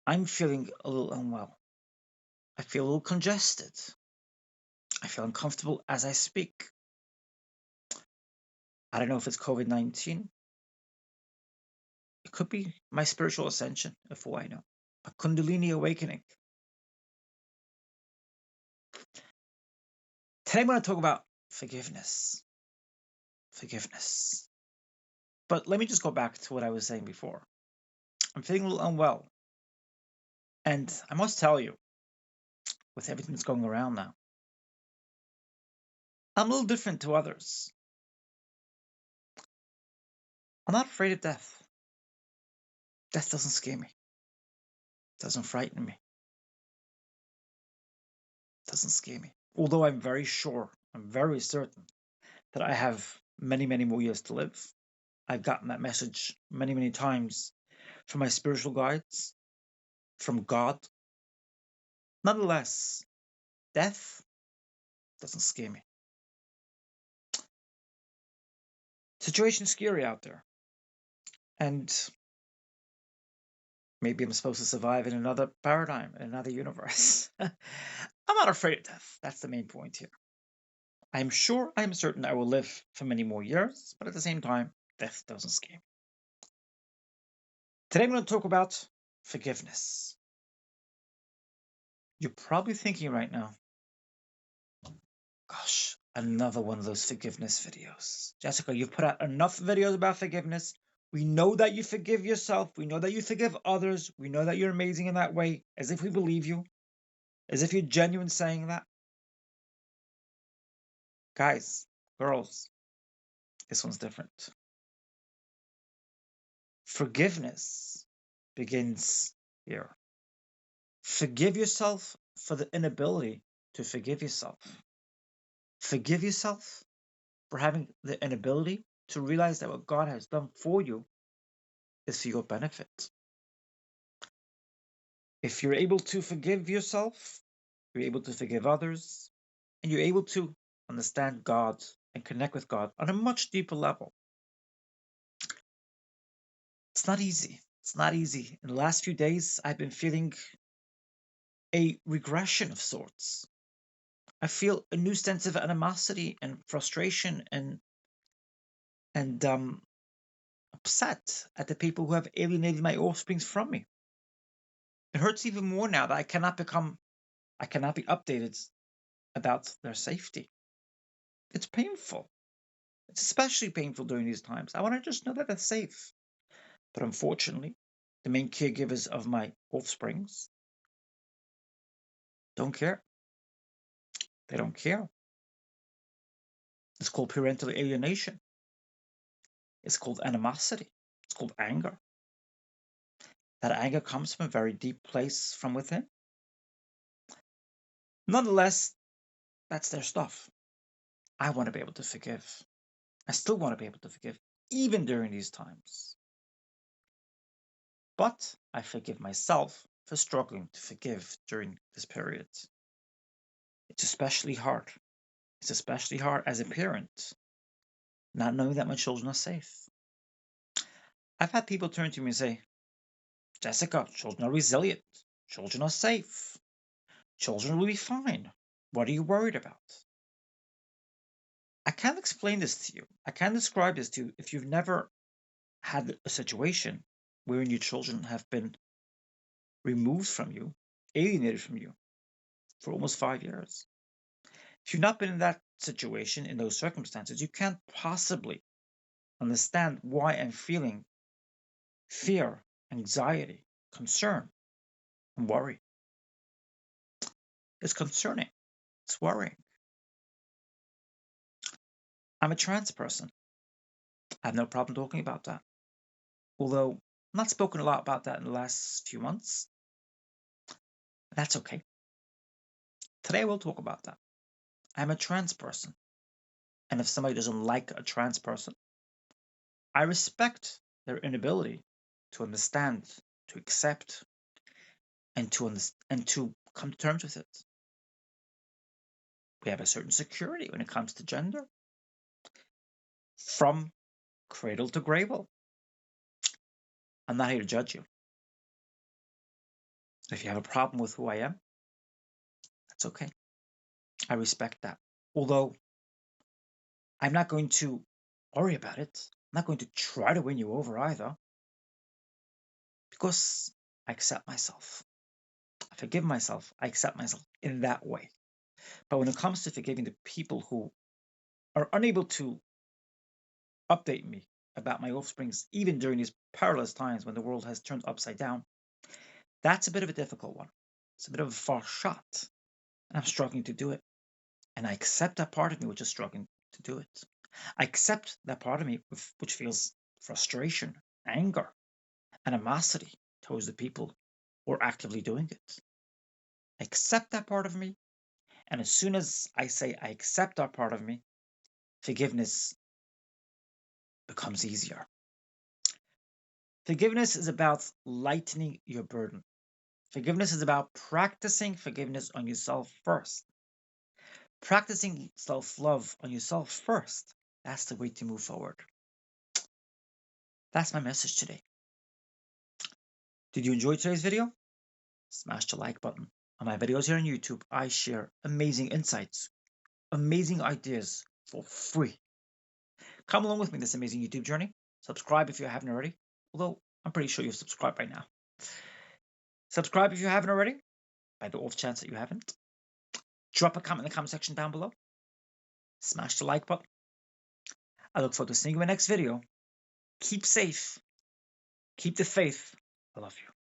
I'm feeling a little unwell. I feel a little congested. I feel uncomfortable as I speak. I don't know if it's COVID-19. It could be my spiritual ascension, if all I know. A Kundalini awakening. Today I'm going to talk about forgiveness. Forgiveness. But let me just go back to what I was saying before. I'm feeling a little unwell. And I must tell you, with everything that's going around now, I'm a little different to others. I'm not afraid of death. Death doesn't scare me. Doesn't frighten me. Doesn't scare me. Although I'm very sure, I'm very certain that I have many, many more years to live. I've gotten that message many, many times from my spiritual guides, from God. Nonetheless, death doesn't scare me. Situation's scary out there. And maybe I'm supposed to survive in another paradigm, in another universe. I'm not afraid of death. That's the main point here. I'm sure, I'm certain I will live for many more years, but at the same time, death doesn't scare me. Today I'm going to talk about forgiveness. You're probably thinking right now, gosh, another one of those forgiveness videos. Jessica, you've put out enough videos about forgiveness. We know that you forgive yourself. We know that you forgive others. We know that you're amazing in that way, as if we believe you, as if you're genuine saying that. Guys, girls, this one's different. Forgiveness begins here. Forgive yourself for the inability to forgive yourself. Forgive yourself for having the inability to realize that what God has done for you is for your benefit. If you're able to forgive yourself, you're able to forgive others, and you're able to understand God and connect with God on a much deeper level. It's not easy. It's not easy. In the last few days, I've been feeling a regression of sorts. I feel a new sense of animosity and frustration and upset at the people who have alienated my offspring from me. It hurts even more now that I cannot be updated about their safety. It's painful. It's especially painful during these times. I want to just know that they're safe. But unfortunately, the main caregivers of my offsprings don't care. They don't care. It's called parental alienation. It's called animosity. It's called anger. That anger comes from a very deep place from within. Nonetheless, that's their stuff. I want to be able to forgive. I still want to be able to forgive, even during these times. But I forgive myself for struggling to forgive during this period. It's especially hard. It's especially hard as a parent, not knowing that my children are safe. I've had people turn to me and say, Jessica, children are resilient. Children are safe. Children will be fine. What are you worried about? I can't explain this to you. I can't describe this to you if you've never had a situation wherein your children have been removed from you, alienated from you for almost 5 years. If you've not been in that situation, in those circumstances, you can't possibly understand why I'm feeling fear, anxiety, concern, and worry. It's concerning. It's worrying. I'm a trans person. I have no problem talking about that. Although I'm not spoken a lot about that in the last few months. That's okay. Today we'll talk about that. I'm a trans person. And if somebody doesn't like a trans person, I respect their inability to understand, to accept, and to come to terms with it. We have a certain security when it comes to gender, from cradle to grave. I'm not here to judge you. If you have a problem with who I am, that's okay. I respect that. Although I'm not going to worry about it. I'm not going to try to win you over either, because I accept myself. I forgive myself. I accept myself in that way. But when it comes to forgiving the people who are unable to update me about my offsprings, even during these perilous times when the world has turned upside down, that's a bit of a difficult one. It's a bit of a far shot, and I'm struggling to do it. And I accept that part of me which is struggling to do it. I accept that part of me which feels frustration, anger, animosity towards the people who are actively doing it. I accept that part of me, and as soon as I say I accept that part of me, forgiveness becomes easier. Forgiveness is about lightening your burden. Forgiveness is about practicing forgiveness on yourself first. Practicing self love on yourself first. That's the way to move forward. That's my message today. Did you enjoy today's video? Smash the like button. On my videos here on YouTube, I share amazing insights, amazing ideas for free. Come along with me in this amazing YouTube journey. Subscribe if you haven't already, although I'm pretty sure you've subscribed by now. Subscribe if you haven't already, by the off chance that you haven't. Drop a comment in the comment section down below. Smash the like button. I look forward to seeing you in my next video. Keep safe. Keep the faith. I love you.